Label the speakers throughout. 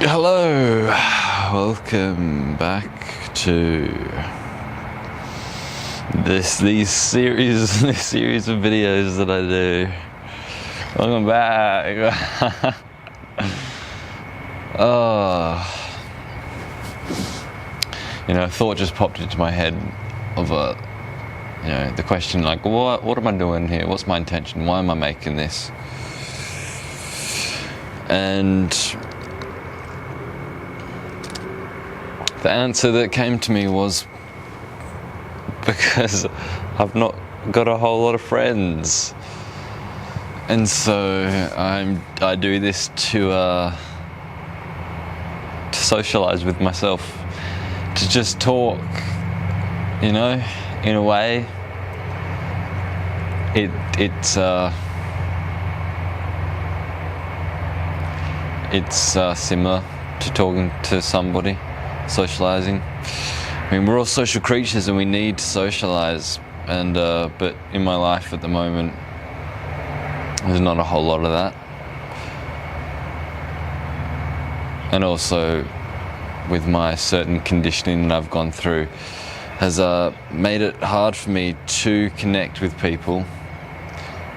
Speaker 1: Hello, welcome back to this series of videos that I do. Welcome back. A thought just popped into my head of the question, like, what am I doing here? What's my intention? Why am I making this? And the answer that came to me was because I've not got a whole lot of friends, and so I do this to socialize with myself, to just talk, in a way. It's similar to talking to somebody, socializing. I mean, we're all social creatures and we need to socialize, and but in my life at the moment there's not a whole lot of that, and also with my certain conditioning that I've gone through has made it hard for me to connect with people,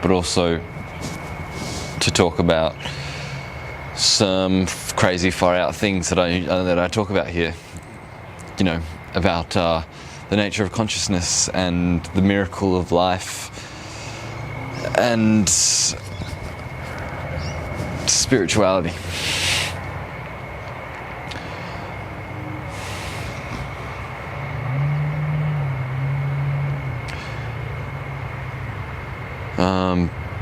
Speaker 1: but also to talk about some crazy far out things that I talk about here, about the nature of consciousness and the miracle of life and spirituality.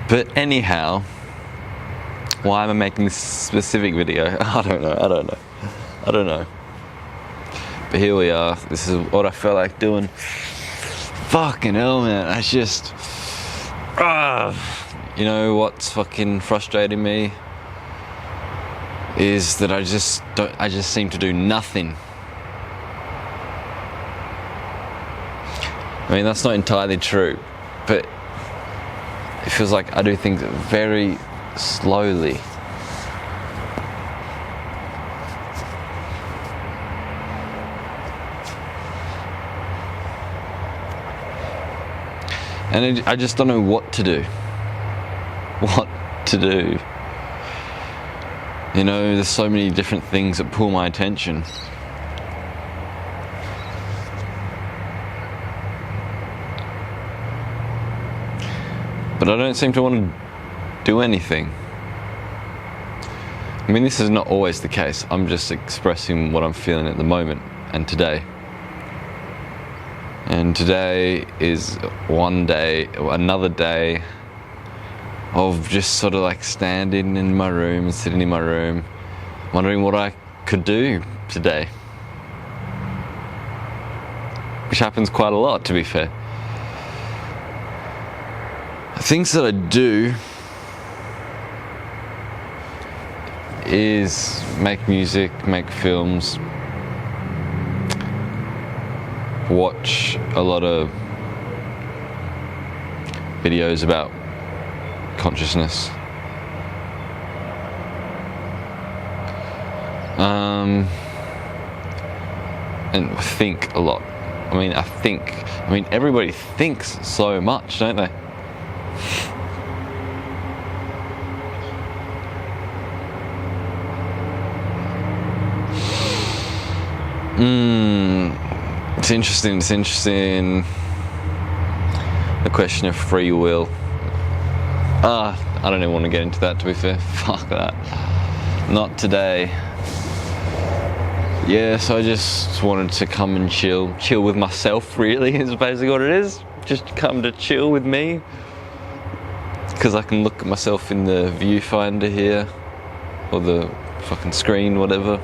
Speaker 1: But anyhow, why am I making this specific video? I don't know. But here we are. This is what I felt like doing. Fucking hell, man. I just... what's fucking frustrating me is that I just seem to do nothing. I mean, that's not entirely true, but it feels like I do things very slowly. And I just don't know what to do. There's so many different things that pull my attention. But I don't seem to want to do anything. I mean, this is not always the case. I'm just expressing what I'm feeling at the moment and today. And today is another day of just sort of like standing in my room, sitting in my room, wondering what I could do today. Which happens quite a lot, to be fair. Things that I do is make music, make films, watch a lot of videos about consciousness, and think a lot. I mean, everybody thinks so much, don't they? It's interesting. The question of free will. I don't even want to get into that, to be fair. Fuck that. Not today. Yeah, so I just wanted to come and chill with myself, really, is basically what it is. Just come to chill with me. Because I can look at myself in the viewfinder here, or the fucking screen, whatever.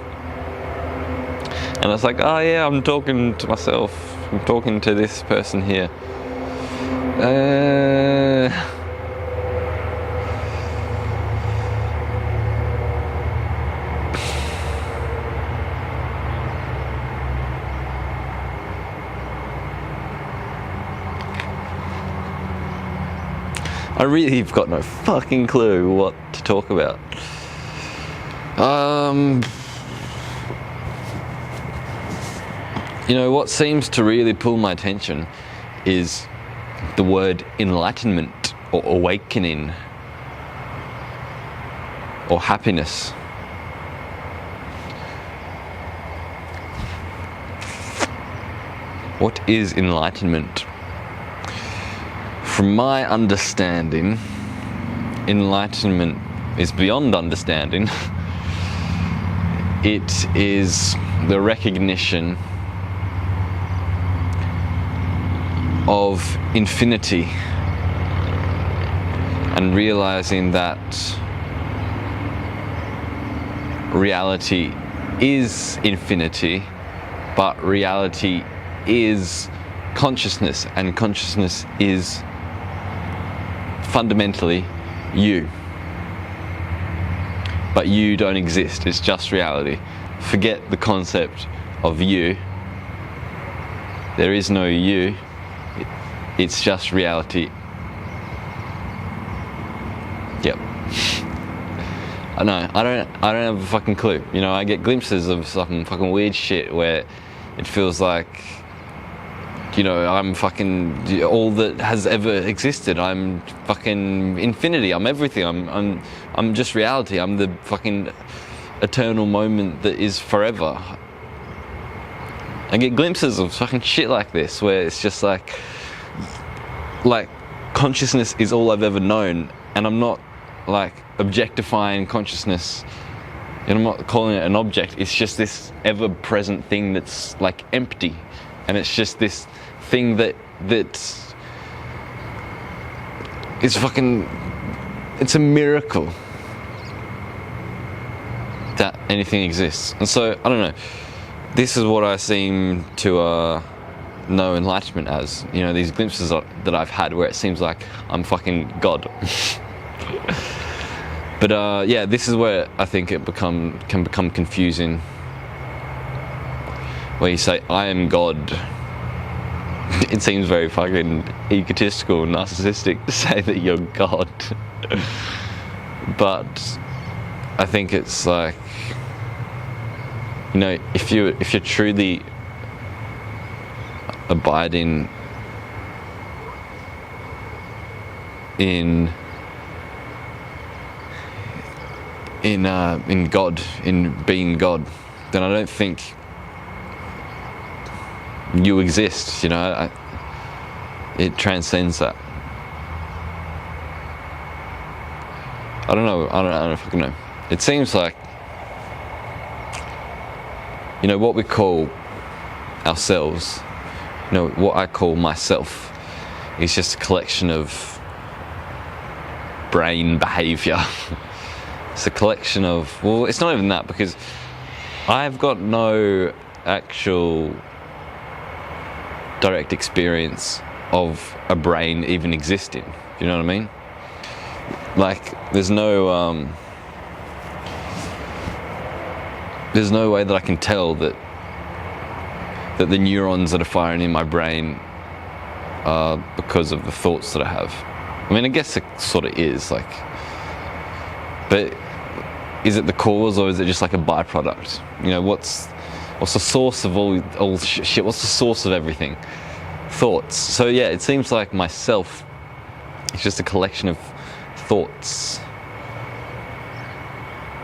Speaker 1: And it's like, oh yeah, I'm talking to myself. I'm talking to this person here. I really have got no fucking clue what to talk about. You know, what seems to really pull my attention is the word enlightenment or awakening or happiness. What is enlightenment? From my understanding, enlightenment is beyond understanding. It is the recognition of infinity and realizing that reality is infinity, but reality is consciousness, and consciousness is fundamentally you. But you don't exist, it's just reality. Forget the concept of you. There is no you, it's just reality. Yep. I know, I don't have a fucking clue. You know, I get glimpses of some fucking weird shit where it feels like, you know, I'm fucking all that has ever existed. I'm fucking infinity. I'm everything. I'm just reality. I'm the fucking eternal moment that is forever. I get glimpses of fucking shit like this where it's just like consciousness is all I've ever known, and I'm not like objectifying consciousness. And I'm not calling it an object. It's just this ever-present thing that's like empty, and it's just this thing that is fucking, it's a miracle that anything exists. And so I don't know, this is what I seem to know enlightenment as, you know, these glimpses that I've had where it seems like I'm fucking God. But yeah, this is where I think it can become confusing, where you say I am God. It seems very fucking egotistical and narcissistic to say that you're God. But I think it's like, you know, if you're truly abiding in God, in being God, then I don't think you exist, you know. It transcends that. I don't know if I can know. It seems like, you know, what we call ourselves, you know, what I call myself is just a collection of brain behavior. It's a collection of, well, it's not even that, because I've got no actual direct experience of a brain even existing. You know what I mean? Like, there's no way that I can tell that the neurons that are firing in my brain are because of the thoughts that I have. I mean, I guess it sort of is, like, but is it the cause, or is it just like a byproduct? You know, what's the source of all shit? What's the source of everything? Thoughts. So yeah, it seems like myself is just a collection of thoughts.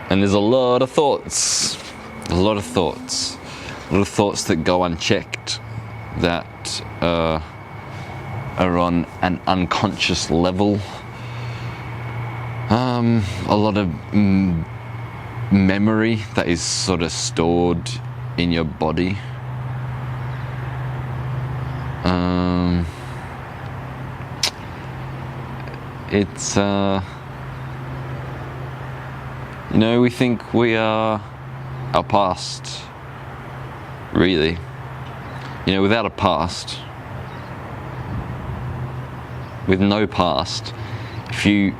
Speaker 1: And there's a lot of thoughts. A lot of thoughts. A lot of thoughts that go unchecked, that are on an unconscious level. A lot of memory that is sort of stored in your body. It's you know, we think we are our past, really. You know, without a past, with no past, if you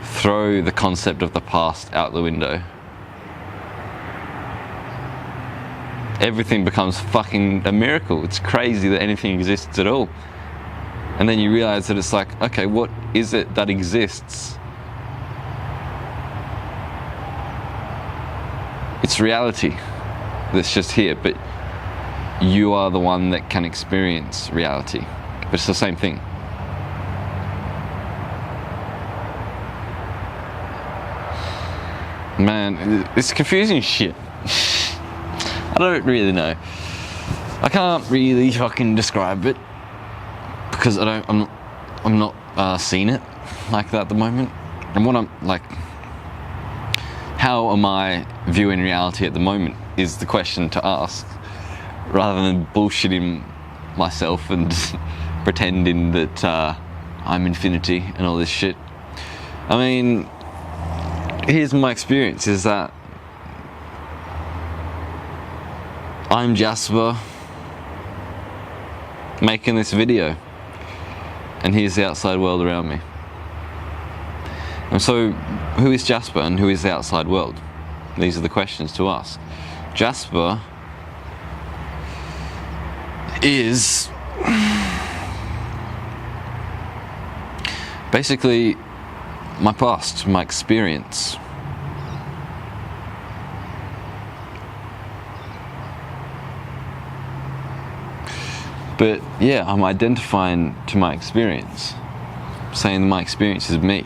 Speaker 1: throw the concept of the past out the window, everything becomes fucking a miracle. It's crazy that anything exists at all. And then you realize that it's like, okay, what is it that exists? It's reality that's just here, but you are the one that can experience reality. But it's the same thing. Man, it's confusing shit. I don't really know. I can't really fucking describe it because I'm not seeing it like that at the moment. And what I'm like, how am I viewing reality at the moment is the question to ask, rather than bullshitting myself and pretending that I'm infinity and all this shit. I mean, here's my experience, is that I'm Jasper making this video, and here's the outside world around me. And so, who is Jasper and who is the outside world? These are the questions to ask. Jasper is basically my past, my experience. But yeah, I'm identifying to my experience, saying that my experience is me.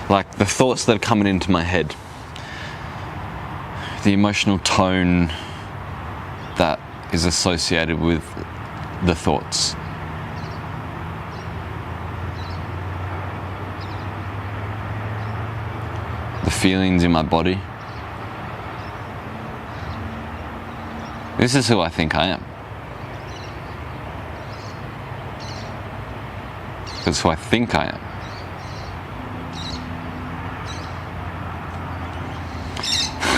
Speaker 1: Like the thoughts that are coming into my head, the emotional tone that is associated with the thoughts. The feelings in my body. This is who I think I am. That's who I think I am.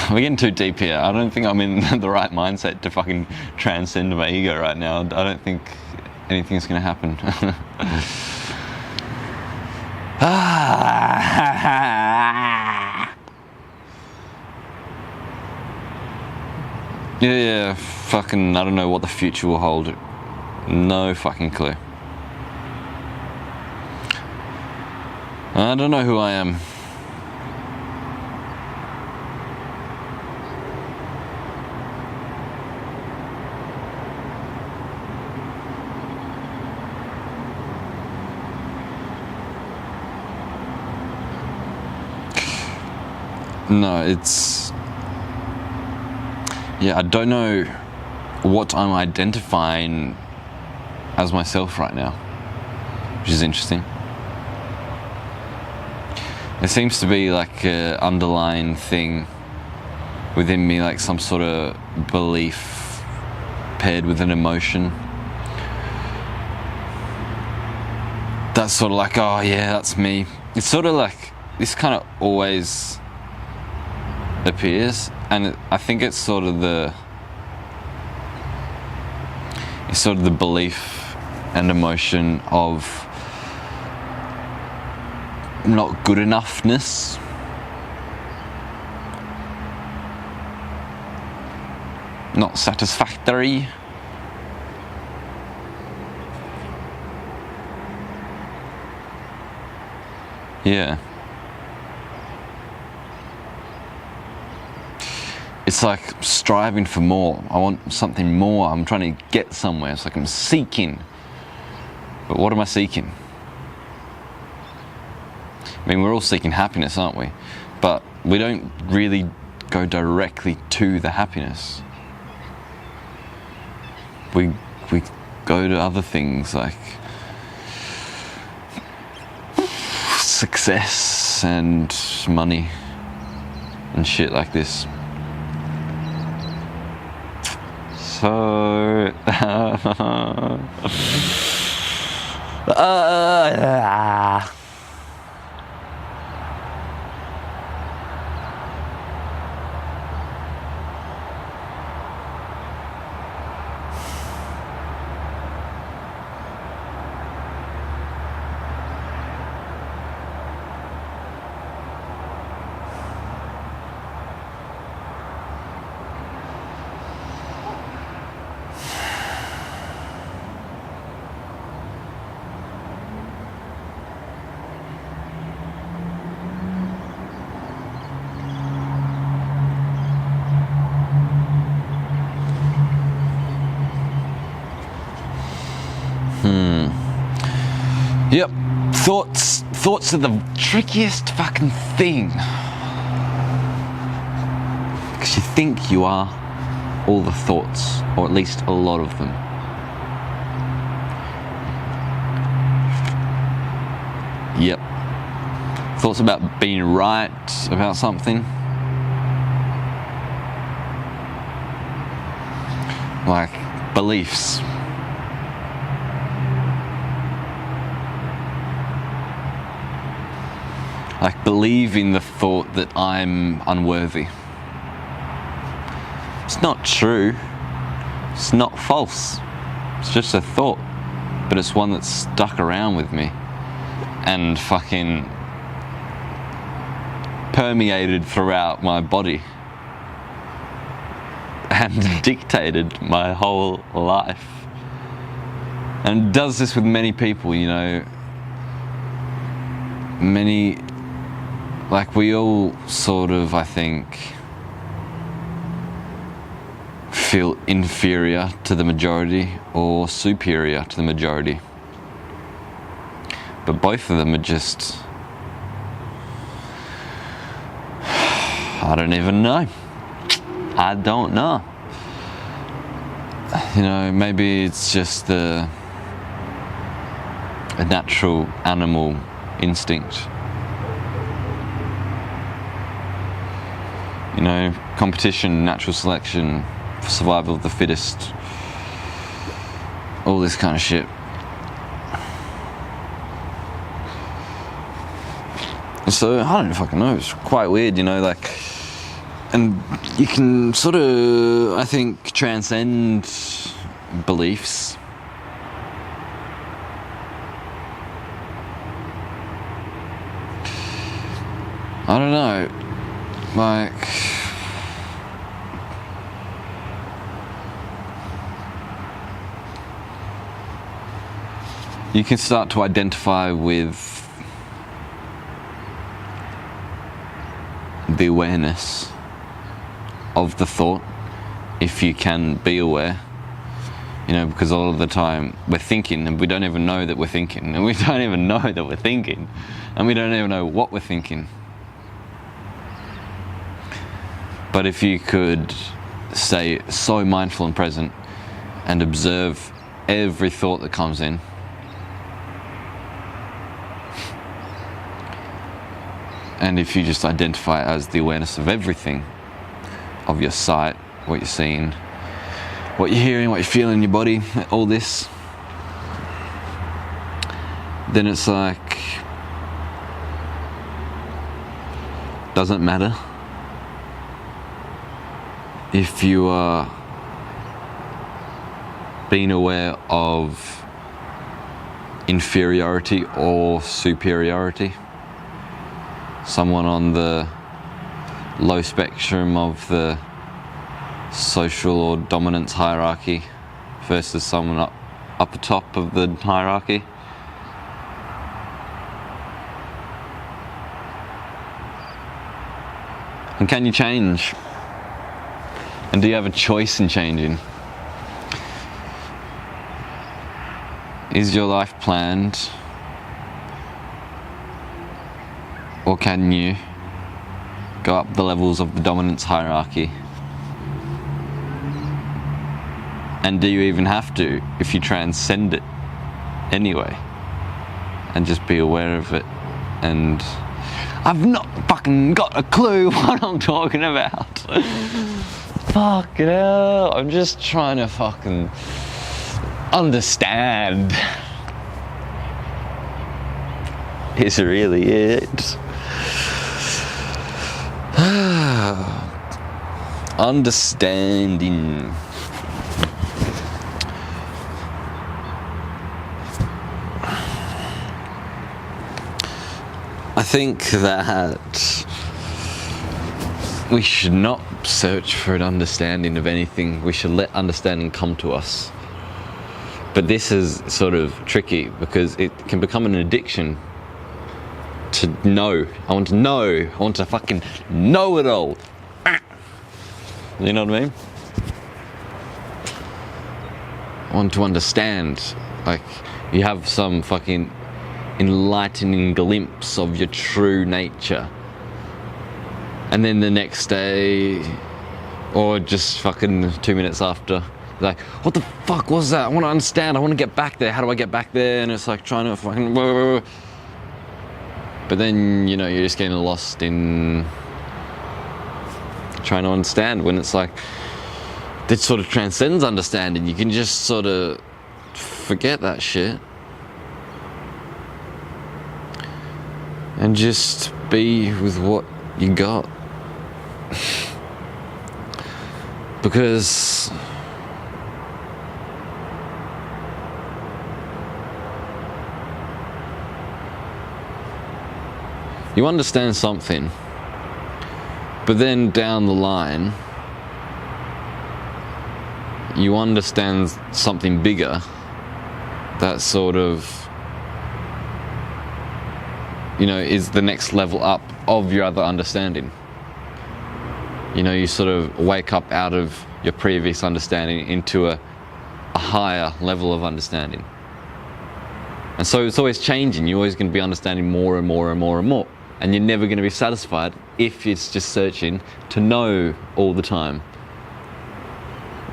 Speaker 1: We're getting too deep here. I don't think I'm in the right mindset to fucking transcend my ego right now. I don't think anything's gonna happen. Yeah, fucking, I don't know what the future will hold. No fucking clue. I don't know who I am. No, it's... Yeah, I don't know what I'm identifying as myself right now, which is interesting. There seems to be like an underlying thing within me, like some sort of belief paired with an emotion. That's sort of like, oh yeah, that's me. It's sort of like, this kind of always appears, and I think it's sort of the belief and emotion of not good enoughness. Not satisfactory. Yeah. It's like striving for more. I want something more. I'm trying to get somewhere. It's like I'm seeking. But what am I seeking? I mean, we're all seeking happiness, aren't we? But we don't really go directly to the happiness. We go to other things like success and money and shit like this. So Thoughts are the trickiest fucking thing. Because you think you are all the thoughts, or at least a lot of them. Yep. Thoughts about being right about something. Like beliefs. Like believing the thought that I'm unworthy. It's not true. It's not false. It's just a thought. But it's one that's stuck around with me and fucking permeated throughout my body and dictated my whole life. And does this with many people, you know. Like we all sort of, I think, feel inferior to the majority or superior to the majority. But both of them are just, I don't even know. I don't know. You know, maybe it's just a natural animal instinct. You know, competition, natural selection, survival of the fittest, all this kind of shit. So, I don't fucking know, it's quite weird, you know, like, and you can sort of, I think, transcend beliefs. I don't know, like, you can start to identify with the awareness of the thought, if you can be aware, you know, because a lot of the time we're thinking and we don't even know that we're thinking, and we don't even know that we're thinking, and we don't even know what we're thinking. But if you could stay so mindful and present and observe every thought that comes in, and if you just identify it as the awareness of everything, of your sight, what you're seeing, what you're hearing, what you're feeling in your body, all this, then it's like, doesn't matter if you are being aware of inferiority or superiority. Someone on the low spectrum of the social or dominance hierarchy versus someone up the top of the hierarchy. And can you change? And do you have a choice in changing? Is your life planned? Or can you go up the levels of the dominance hierarchy? And do you even have to if you transcend it anyway? And just be aware of it. And I've not fucking got a clue what I'm talking about. Fucking hell. I'm just trying to fucking understand. Is really it. Understanding. I think that we should not search for an understanding of anything. We should let understanding come to us. But this is sort of tricky because it can become an addiction to know. I want to know. I want to fucking know it all. You know what I mean? I want to understand. Like, you have some fucking enlightening glimpse of your true nature. And then the next day, or just fucking 2 minutes after, like, what the fuck was that? I want to understand. I want to get back there. How do I get back there? And it's like trying to fucking... But then, you know, you're just getting lost in trying to understand, when it's like, it sort of transcends understanding. You can just sort of forget that shit and just be with what you got. Because you understand something, but then down the line you understand something bigger that sort of, you know, is the next level up of your other understanding. You know, you sort of wake up out of your previous understanding into a higher level of understanding. And so it's always changing. You're always going to be understanding more and more and more and more. And you're never going to be satisfied if it's just searching to know all the time.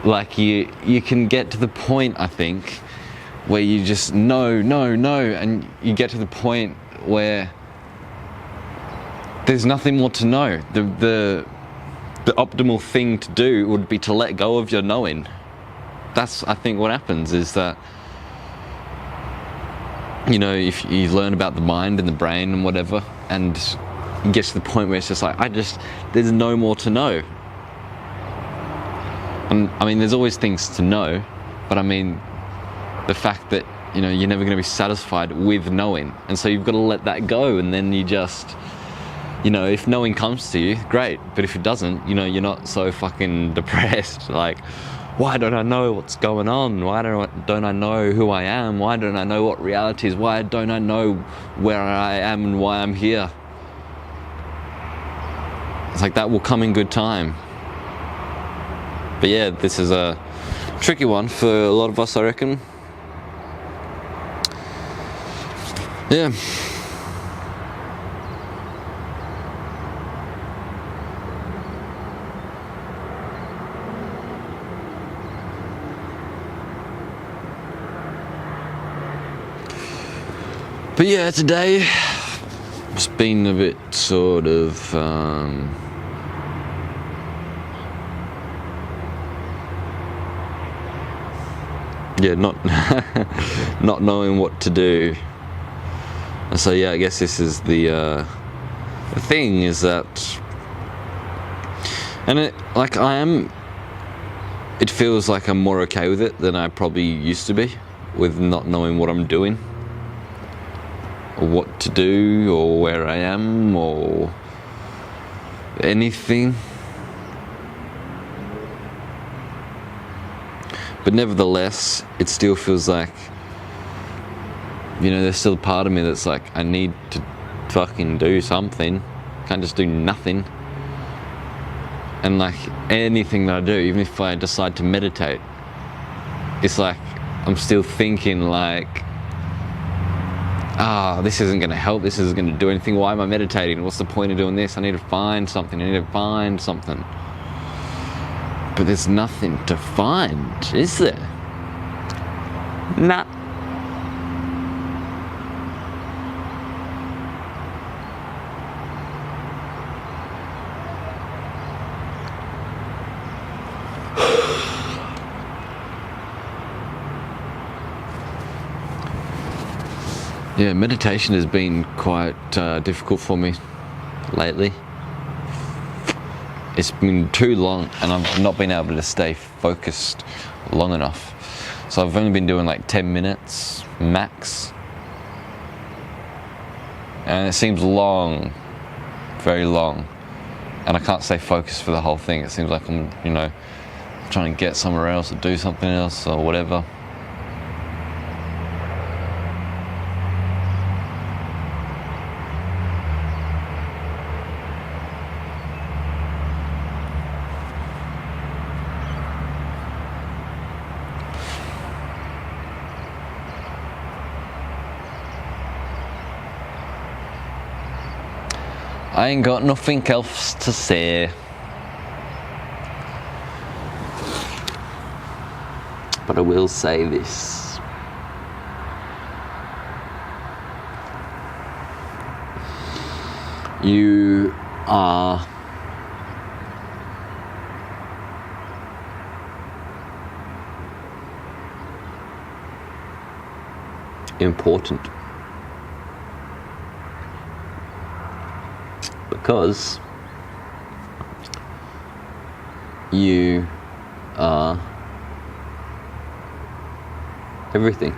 Speaker 1: Like you can get to the point, I think, where you just know, and you get to the point where there's nothing more to know. The optimal thing to do would be to let go of your knowing. That's, I think, what happens is that, you know, if you learn about the mind and the brain and whatever, and you get to the point where it's just like, there's no more to know. And I mean, there's always things to know, but I mean, the fact that, you know, you're never going to be satisfied with knowing, and so you've got to let that go, and then you just, you know, if knowing comes to you, great, but if it doesn't, you know, you're not so fucking depressed, like, why don't I know what's going on? Why don't I know who I am? Why don't I know what reality is? Why don't I know where I am and why I'm here? It's like, that will come in good time. But yeah, this is a tricky one for a lot of us, I reckon. Yeah. But yeah, today it's been a bit sort of not knowing what to do. And so yeah, I guess this is the thing is that, and it feels like I'm more okay with it than I probably used to be, with not knowing what I'm doing, or what to do, or where I am, or anything. But nevertheless, it still feels like, you know, there's still a part of me that's like, I need to fucking do something. Can't just do nothing. And like, anything that I do, even if I decide to meditate, it's like I'm still thinking like, this isn't going to help, this isn't going to do anything, why am I meditating, what's the point of doing this, I need to find something. But there's nothing to find, is there? Nah. Yeah, meditation has been quite difficult for me lately. It's been too long, and I've not been able to stay focused long enough. So I've only been doing like 10 minutes max. And it seems long, very long. And I can't stay focused for the whole thing. It seems like I'm, you know, trying to get somewhere else or do something else or whatever. I ain't got nothing else to say. But I will say this. You are important. Because you are everything.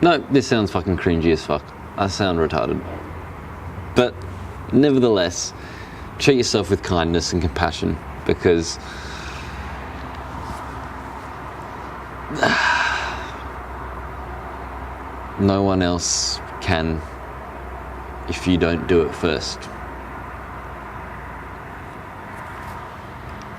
Speaker 1: No, this sounds fucking cringy as fuck. I sound retarded. But nevertheless, treat yourself with kindness and compassion, because no one else can if you don't do it first.